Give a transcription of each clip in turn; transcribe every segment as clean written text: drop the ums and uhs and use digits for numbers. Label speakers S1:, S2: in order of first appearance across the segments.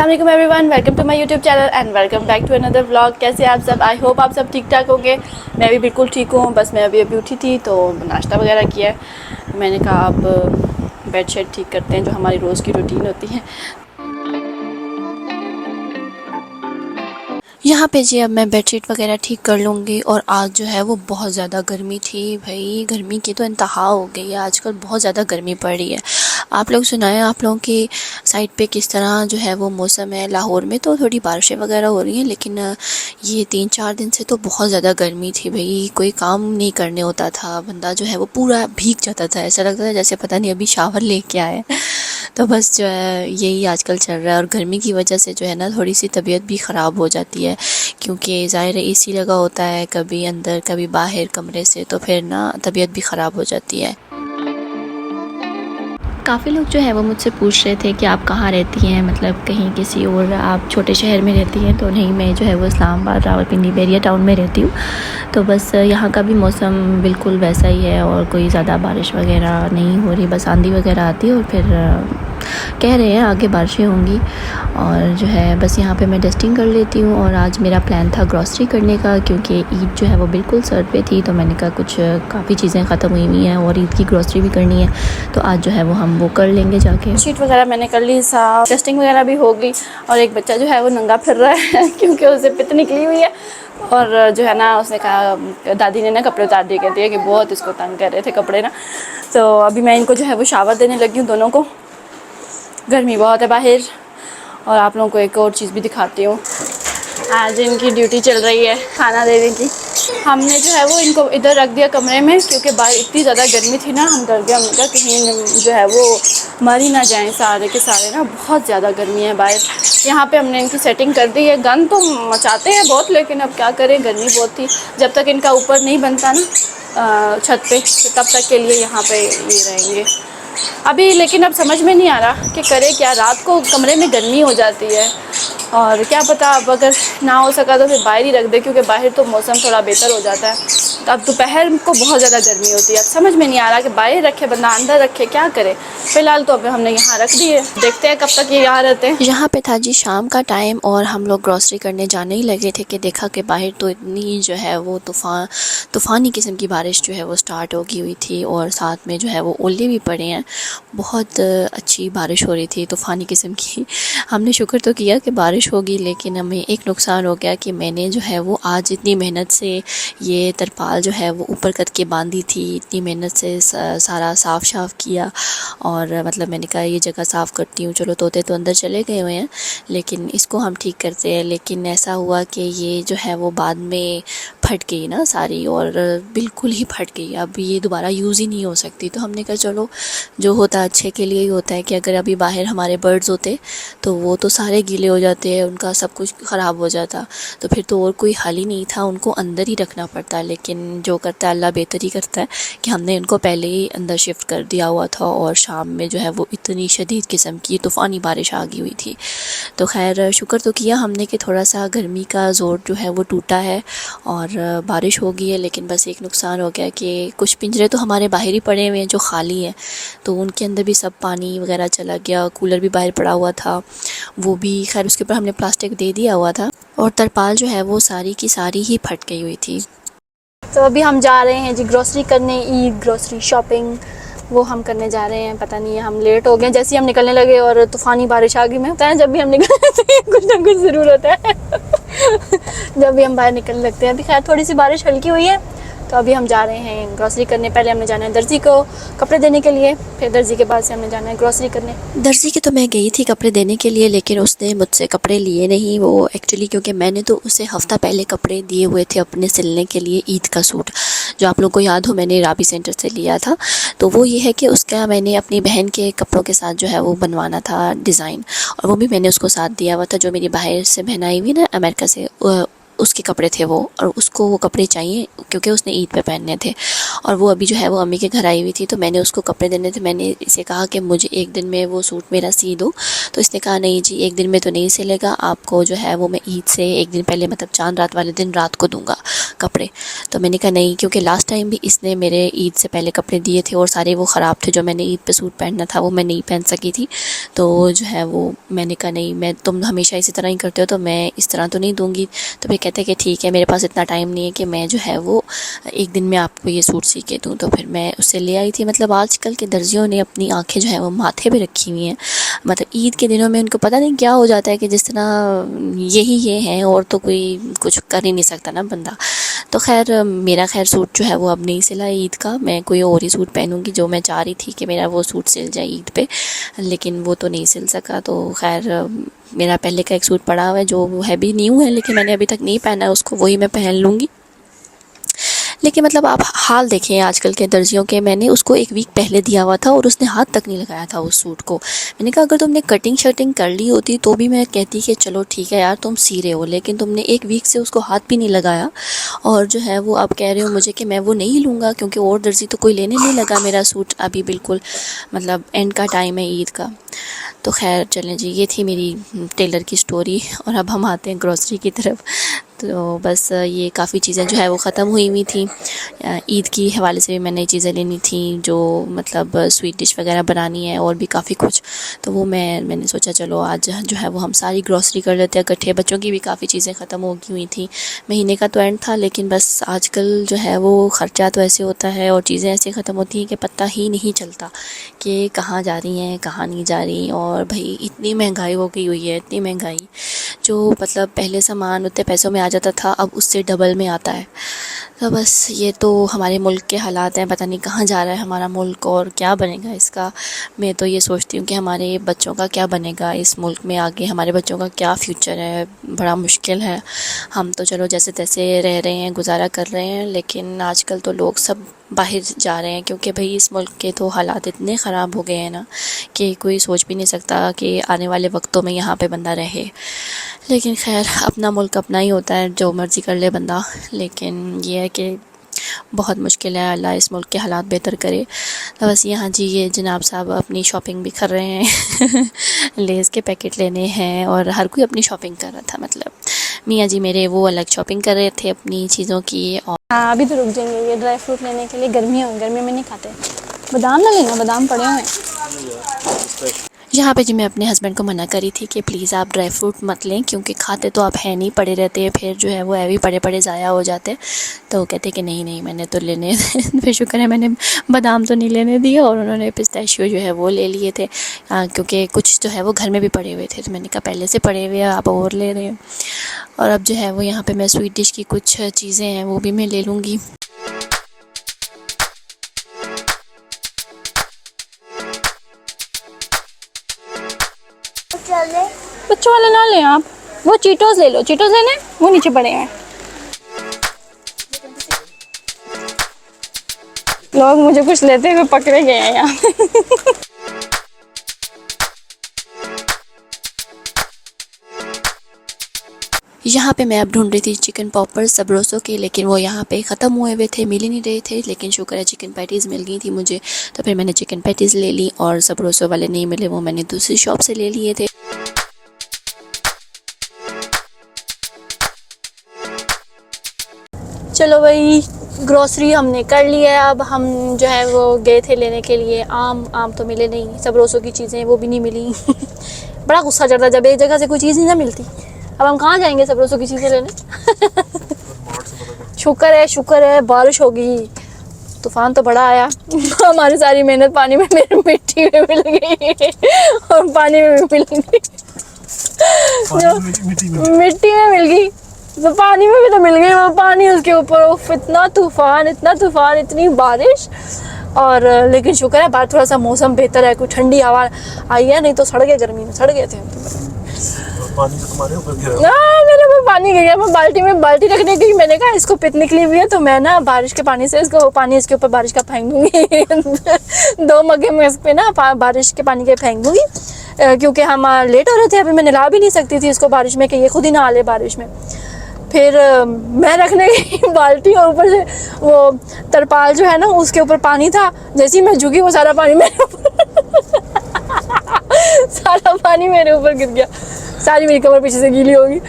S1: अस्सलाम everyone, welcome to my YouTube channel and welcome back to another vlog. कैसे आप सब? आई होप आप सब ठीक ठाक होंगे। मैं भी बिल्कुल ठीक हूँ। बस मैं अभी उठी थी तो नाश्ता वगैरह किया है। मैंने कहा आप बेडशीट ठीक करते हैं, जो हमारी रोज़ की रूटीन होती है। यहाँ पे जी अब मैं बेडशीट वगैरह ठीक कर लूँगी। और आज जो है वो बहुत ज़्यादा गर्मी थी भाई, गर्मी की तो इंतहा हो गई है। आजकल बहुत ज़्यादा गर्मी पड़ रही है। आप लोग सुनाएं, आप लोगों की साइड पे किस तरह जो है वो मौसम है? लाहौर में तो थोड़ी बारिशें वगैरह हो रही हैं, लेकिन ये 3-4 दिन से तो बहुत ज़्यादा गर्मी थी भाई। कोई काम नहीं करने होता था, बंदा जो है वो पूरा भीग जाता था। ऐसा लगता था जैसे पता नहीं अभी शावर लेके आए। तो बस जो है यही आजकल चल रहा है। और गर्मी की वजह से जो है ना थोड़ी सी तबीयत भी ख़राब हो जाती है, क्योंकि ज़ाहिर है एसी लगा होता है, कभी अंदर कभी बाहर कमरे से, तो फिर ना तबीयत भी ख़राब हो जाती है। काफ़ी लोग जो है वो मुझसे पूछ रहे थे कि आप कहाँ रहती हैं, मतलब कहीं किसी और आप छोटे शहर में रहती हैं? तो नहीं, मैं जो है वो इस्लामाबाद रावलपिंडी बैरिया टाउन में रहती हूँ। तो बस यहाँ का भी मौसम बिल्कुल वैसा ही है, और कोई ज़्यादा बारिश वगैरह नहीं हो रही, बस आंधी वगैरह आती है और फिर कह रहे हैं आगे बारिशें होंगी। और जो है बस यहाँ पे मैं डस्टिंग कर लेती हूँ। और आज मेरा प्लान था ग्रॉसरी करने का, क्योंकि ईद जो है वो बिल्कुल सर पे थी। तो मैंने कहा कुछ काफ़ी चीज़ें ख़त्म हुई हैं और ईद की ग्रॉसरी भी करनी है, तो आज जो है वो हम वो कर लेंगे जाके। शीट वगैरह मैंने कर ली साफ, डस्टिंग वगैरह भी हो गई। और एक बच्चा जो है वो नंगा फिर रहा है क्योंकि उसे पित निकली हुई है। और जो है ना उसने कहा, दादी ने ना कपड़े उतार दिए, कहती है कि बहुत इसको तंग कर रहे थे कपड़े ना। तो अभी मैं इनको जो है वो शावर देने लगी हूँ दोनों को। गर्मी बहुत है बाहर। और आप लोगों को एक और चीज़ भी दिखाती हूँ। आज इनकी ड्यूटी चल रही है खाना देने की। हमने जो है वो इनको इधर रख दिया कमरे में, क्योंकि बाहर इतनी ज़्यादा गर्मी थी ना। हम डर गए, हमने कहा कहीं जो है वो मर ही ना जाएँ सारे के सारे ना, बहुत ज़्यादा गर्मी है बाहर। यहाँ पे हमने इनकी सेटिंग कर दी है। गन तो मचाते हैं बहुत, लेकिन अब क्या करें, गर्मी बहुत थी। जब तक इनका ऊपर नहीं बनता ना छत पे, तो तब तक के लिए यहाँ पे ये रहेंगे अभी। लेकिन अब समझ में नहीं आ रहा कि करे क्या। रात को कमरे में गर्मी हो जाती है, और क्या पता अब अगर ना हो सका तो फिर बाहर ही रख दे, क्योंकि बाहर तो मौसम थोड़ा बेहतर हो जाता है। तो अब दोपहर को बहुत ज़्यादा गर्मी होती है। अब समझ में नहीं आ रहा कि बाहर रखे बंदा अंदर रखे, क्या करे। फ़िलहाल तो अब हमने यहाँ रख दिए, देखते हैं कब तक ये यहाँ रहते हैं। यहाँ पे था जी शाम का टाइम, और हम लोग ग्रॉसरी करने जाने ही लगे थे कि देखा कि बाहर तो इतनी जो है वो तूफ़ानी किस्म की बारिश जो है वो स्टार्ट हो गई हुई थी। और साथ में जो है वो ओले भी पड़े हैं। बहुत अच्छी बारिश हो रही थी, तूफ़ानी किस्म की। हमने शुक्र तो किया कि बारिश होगी, लेकिन हमें एक नुकसान हो गया कि मैंने जो है वो आज इतनी मेहनत से ये तरपाल जो है वो ऊपर करके बांधी थी, इतनी मेहनत से सारा साफ़ किया। और मतलब मैंने कहा ये जगह साफ़ करती हूँ, चलो तोते तो अंदर चले गए हुए हैं, लेकिन इसको हम ठीक करते हैं। लेकिन ऐसा हुआ कि ये जो है वो बाद में फट गई ना सारी, और बिल्कुल ही फट गई। अब ये दोबारा यूज़ ही नहीं हो सकती। तो हमने कहा चलो जो होता अच्छे के लिए ही होता है, कि अगर अभी बाहर हमारे बर्ड्स होते तो वो तो सारे गीले हो जाते हैं, उनका सब कुछ ख़राब हो जाता। तो फिर तो और कोई हल ही नहीं था, उनको अंदर ही रखना पड़ता। लेकिन जो करता है अल्लाह बेहतर ही करता है, कि हमने इनको पहले ही अंदर शिफ्ट कर दिया हुआ था। और शाम में जो है वो इतनी शदीद किस्म की तूफ़ानी बारिश आ गई हुई थी। तो खैर शुक्र तो किया हमने कि थोड़ा सा गर्मी का ज़ोर जो है वो टूटा है और बारिश हो गई है। लेकिन बस एक नुकसान हो गया कि कुछ पिंजरे तो हमारे बाहर ही पड़े हुए हैं जो खाली हैं, तो उनके अंदर भी सब पानी वगैरह चला गया। कूलर भी बाहर पड़ा हुआ था, वो भी खैर उसके ऊपर हमने प्लास्टिक दे दिया हुआ था। और तरपाल जो है वो सारी की सारी ही फट गई हुई थी। तो अभी हम जा रहे हैं जी ग्रॉसरी करने, ईद ग्रॉसरी शॉपिंग वो हम करने जा रहे हैं। पता नहीं है, हम लेट हो गए जैसे ही हम निकलने लगे और तूफ़ानी बारिश आ गई। मैं होता है जब भी हम निकलते हैं कुछ ना कुछ ज़रूर होता है जब भी हम बाहर निकलने लगते हैं। अभी खैर थोड़ी सी बारिश हल्की हुई है, तो अभी हम जा रहे हैं ग्रॉसरी करने। पहले हमने जाना है दर्जी को कपड़े देने के लिए, फिर दर्जी के बाद से हमने जाना है ग्रॉसरी करने। दर्जी के तो मैं गई थी कपड़े देने के लिए, लेकिन उसने मुझसे कपड़े लिए नहीं। वो एक्चुअली क्योंकि मैंने तो उसे हफ़्ता पहले कपड़े दिए हुए थे अपने सिलने के लिए, ईद का सूट जो आप लोग को याद हो मैंने राबी सेंटर से लिया था। तो वो ये है कि उसका मैंने अपनी बहन के कपड़ों के साथ जो है वो बनवाना था डिज़ाइन, और वो भी मैंने उसको साथ दिया हुआ था। जो मेरी बाहर से बहन आई हुई ना अमेरिका से, उसके कपड़े थे वो, और उसको वो कपड़े चाहिए क्योंकि उसने ईद पे पहनने थे। और वो अभी जो है वो अम्मी के घर आई हुई थी, तो मैंने उसको कपड़े देने थे। मैंने इसे कहा कि मुझे एक दिन में वो सूट मेरा सी दो, तो इसने कहा नहीं जी एक दिन में तो नहीं सिलेगा, आपको जो है वो मैं ईद से एक दिन पहले मतलब चांद रात वाले दिन रात को दूंगा। कपड़े। तो मैंने कहा नहीं, क्योंकि लास्ट टाइम भी इसने मेरे ईद से पहले कपड़े दिए थे और सारे वो ख़राब थे। जो मैंने ईद पे सूट पहनना था वो मैं नहीं पहन सकी थी। तो जो है वो मैंने कहा नहीं, मैं तुम हमेशा इसी तरह ही करते हो तो मैं इस तरह तो नहीं दूँगी। तो फिर कहते कि ठीक है, मेरे पास इतना टाइम नहीं है कि मैं जो है वो एक दिन में आपको ये सूट सी के दूँ। तो फिर मैं उससे ले आई थी। मतलब आजकल के दर्जियों ने अपनी आँखें जो है वो माथे पे रखी हुई हैं। मतलब ईद के दिनों में उनको पता नहीं क्या हो जाता है कि जिस तरह यही ये हैं और तो कोई कुछ कर ही नहीं सकता ना बंदा। तो खैर मेरा सूट जो है वो अब नहीं सिला ईद का। मैं कोई और ही सूट पहनूँगी। जो मैं चाह रही थी कि मेरा वो सूट सिल जाए ईद पे, लेकिन वो तो नहीं सिल सका। तो खैर मेरा पहले का एक सूट पड़ा हुआ है जो है भी न्यू है, लेकिन मैंने अभी तक नहीं पहना है उसको, वही मैं पहन लूँगी। लेकिन मतलब आप हाल देखें आजकल के दर्जियों के। मैंने उसको एक वीक पहले दिया हुआ था और उसने हाथ तक नहीं लगाया था उस सूट को। मैंने कहा अगर तुमने कटिंग शटिंग कर ली होती तो भी मैं कहती कि चलो ठीक है यार तुम सी रहे हो, लेकिन तुमने एक वीक से उसको हाथ भी नहीं लगाया। और जो है वो आप कह रहे हो मुझे कि मैं वो नहीं लूँगा क्योंकि और दर्जी तो कोई लेने नहीं लगा मेरा सूट अभी। बिल्कुल मतलब एंड का टाइम है ईद का। तो खैर चलें जी, ये थी मेरी टेलर की स्टोरी। और अब हम आते हैं ग्रोसरी की तरफ। तो बस ये काफ़ी चीज़ें जो है वो ख़त्म हुई हुई थी। ईद की हवाले से भी मैंने चीज़ें लेनी थी, जो मतलब स्वीट डिश वगैरह बनानी है और भी काफ़ी कुछ। तो वो मैंने सोचा चलो आज जो है वो हम सारी ग्रोसरी कर लेते हैं इकट्ठे। बच्चों की भी काफ़ी चीज़ें ख़त्म हो गई हुई थी। महीने का तो एंड था, लेकिन बस आजकल जो है वो ख़र्चा तो ऐसे होता है और चीज़ें ऐसे ख़त्म होती हैं कि पता ही नहीं चलता कि कहाँ जा रही हैं कहाँ नहीं जा रही। और भाई इतनी महंगाई हो गई हुई है, इतनी महंगाई। जो मतलब पहले सामान उतने पैसों में आ जाता था अब उससे डबल में आता है। तो बस ये तो हमारे मुल्क के हालात हैं। पता नहीं कहाँ जा रहा है हमारा मुल्क और क्या बनेगा इसका। मैं तो ये सोचती हूँ कि हमारे बच्चों का क्या बनेगा इस मुल्क में आगे, हमारे बच्चों का क्या फ्यूचर है। बड़ा मुश्किल है। हम तो चलो जैसे तैसे रह रहे हैं, गुजारा कर रहे हैं, लेकिन आजकल तो लोग सब बाहर जा रहे हैं क्योंकि भाई इस मुल्क के तो हालात इतने ख़राब हो गए हैं ना कि कोई सोच भी नहीं सकता कि आने वाले वक्तों में यहाँ पे बंदा रहे। लेकिन खैर अपना मुल्क अपना ही होता है, जो मर्ज़ी कर ले बंदा। लेकिन ये है कि बहुत मुश्किल है, अल्लाह इस मुल्क के हालात बेहतर करे। तो बस यहाँ जी ये जनाब साहब अपनी शॉपिंग भी कर रहे हैं लेज़ के पैकेट लेने हैं और हर कोई अपनी शॉपिंग कर रहा था। मतलब मियाँ जी मेरे वो अलग शॉपिंग कर रहे थे अपनी चीज़ों की। और
S2: हाँ अभी तो रुक जाएंगे ये ड्राई फ्रूट लेने के लिए। गर्मी में नहीं खाते। बादाम ना लेना, बादाम पड़े हुए हैं।
S1: यहाँ पे जी मैं अपने हस्बैंड को मना करी थी कि प्लीज़ आप ड्राई फ्रूट मत लें क्योंकि खाते तो आप है नहीं, पड़े रहते हैं, फिर जो है वो भी पड़े पड़े ज़ाया हो जाते। तो कहते कि नहीं नहीं मैंने तो लेने फिर शुक्र है मैंने बादाम तो नहीं लेने दिए और उन्होंने पिस्ताशियो जो है वो ले लिए थे। क्योंकि कुछ जो है वो घर में भी पड़े हुए थे तो मैंने कहा पहले से पड़े हुए आप और ले रहे हैं। और अब जो है वो यहाँ पर मैं स्वीट डिश की कुछ चीज़ें हैं वो भी मैं ले लूँगी।
S2: बच्चों वाले ना लें आप, वो चीटोस ले लो। चीटोस लेने वो नीचे पड़े हैं। लोग मुझे कुछ लेते हुए पकड़े गए हैं यहाँ
S1: यहाँ पे मैं अब ढूंढ रही थी चिकन पॉपर्स सबरोसो के, लेकिन वो यहाँ पे ख़त्म हुए हुए थे, मिल ही नहीं रहे थे। लेकिन शुक्र है चिकन पैटीज़ मिल गई थी मुझे। तो फिर मैंने चिकन पैटीज़ ले ली और सबरोसो वाले नहीं मिले, वो मैंने दूसरी शॉप से ले लिए थे।
S2: चलो भाई ग्रोसरी हमने कर लिया है। अब हम जो है वो गए थे लेने के लिए आम तो मिले नहीं, सबरोसो की चीज़ें वो भी नहीं मिली बड़ा गुस्सा चढ़ता जब एक जगह से कोई चीज़ नहीं ना मिलती। अब हम कहाँ जाएंगे सबरोसो की चीज़ें लेने शुक्र है बारिश होगी। तूफान तो बड़ा आया हमारी सारी मेहनत पानी में मेरी मिट्टी में मिल गई और पानी में भी मिल गई मिट्टी में मिल गई तो पानी में भी तो मिल गई। वो पानी उसके ऊपर इतना तूफान इतनी बारिश। और लेकिन शुक्र है बाहर थोड़ा सा मौसम बेहतर है, कोई ठंडी हवा आई है, नहीं तो सड़ गए, गर्मी में सड़ गए थे।
S3: पानी तो तुम्हारे ऊपर गिरा।
S2: मेरे ऊपर पानी गिर गया। मैं बाल्टी रखने गई, मैंने कहा इसको पित निकली हुई है तो मैं ना बारिश के पानी से इसको पानी इसके ऊपर बारिश का फेंक दूंगी 2 मग्गे में इस पे ना बारिश के पानी के फेंक दूंगी क्योंकि हम लेट हो रहे थे। अभी मैं नला भी नहीं सकती थी इसको बारिश में कि ये खुद ही नहा ले बारिश में। फिर मैं रखने गई बाल्टी और ऊपर से वो तरपाल जो है ना उसके ऊपर पानी था। जैसे ही मैं झुकी वो सारा पानी मेरे ऊपर सारा पानी मेरे ऊपर गिर गया। सारी मेरी कमर पीछे से गीली होगी।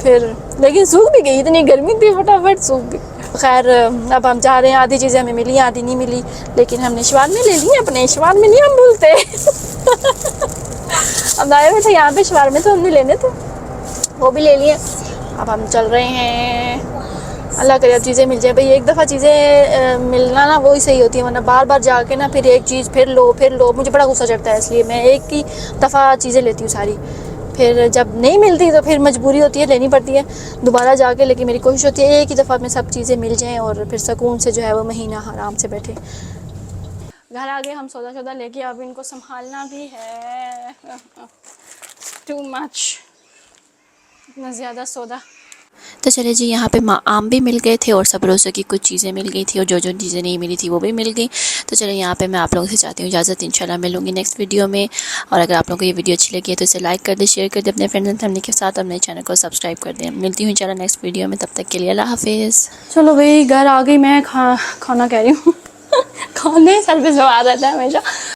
S2: फिर लेकिन सूख भी गई, इतनी गर्मी थी फटाफट सूख गई। खैर अब हम जा रहे हैं, आधी चीज़ें हमें मिली आधी नहीं मिली, लेकिन हमने शवारमे ले लिए अपने, शवारमे नहीं हम भूलते। हम आए हुए थे यहाँ पे शवारमे, तो हमने लेने थे, वो भी ले लिए। अब हम चल रहे हैं, अल्लाह करे अब चीज़ें मिल जाए। भाई एक दफ़ा चीज़ें मिलना ना वही सही होती है, वरना बार बार जाके ना फिर एक चीज़ फिर लो, मुझे बड़ा गुस्सा चढ़ता है। इसलिए मैं एक ही दफ़ा चीज़ें लेती हूँ सारी, फिर जब नहीं मिलती तो फिर मजबूरी होती है, लेनी पड़ती है दोबारा जाके। लेकिन मेरी कोशिश होती है एक ही दफ़ा में सब चीज़ें मिल जाएं और फिर सुकून से जो है वो महीना आराम से बैठे। घर आ गए हम, सौदा लेके, अब इनको संभालना भी है, टू मच, इतना ज़्यादा सौदा।
S1: तो चले जी, यहाँ पे आम भी मिल गए थे और सबरोज़ों की कुछ चीज़ें मिल गई थी और जो जो चीज़ें नहीं मिली थी वो भी मिल गई। तो चलो यहाँ पे मैं आप लोगों से चाहती हूँ इजाज़त, इंशाल्लाह मिलूँगी नेक्स्ट वीडियो में। और अगर आप लोगों को ये वीडियो अच्छी लगी है तो इसे लाइक कर दे, शेयर कर दे अपने फ्रेंड्स एंड फैमिली के साथ, अपने चैनल को सब्सक्राइब कर दें। मिलती हूँ इंशाल्लाह नेक्स्ट वीडियो में, तब तक के लिए अल्लाह हाफिज़।
S2: चलो भाई घर आ गई मैं, खाना कह रही हूँ खाने सर पे सवाल रहता है हमेशा।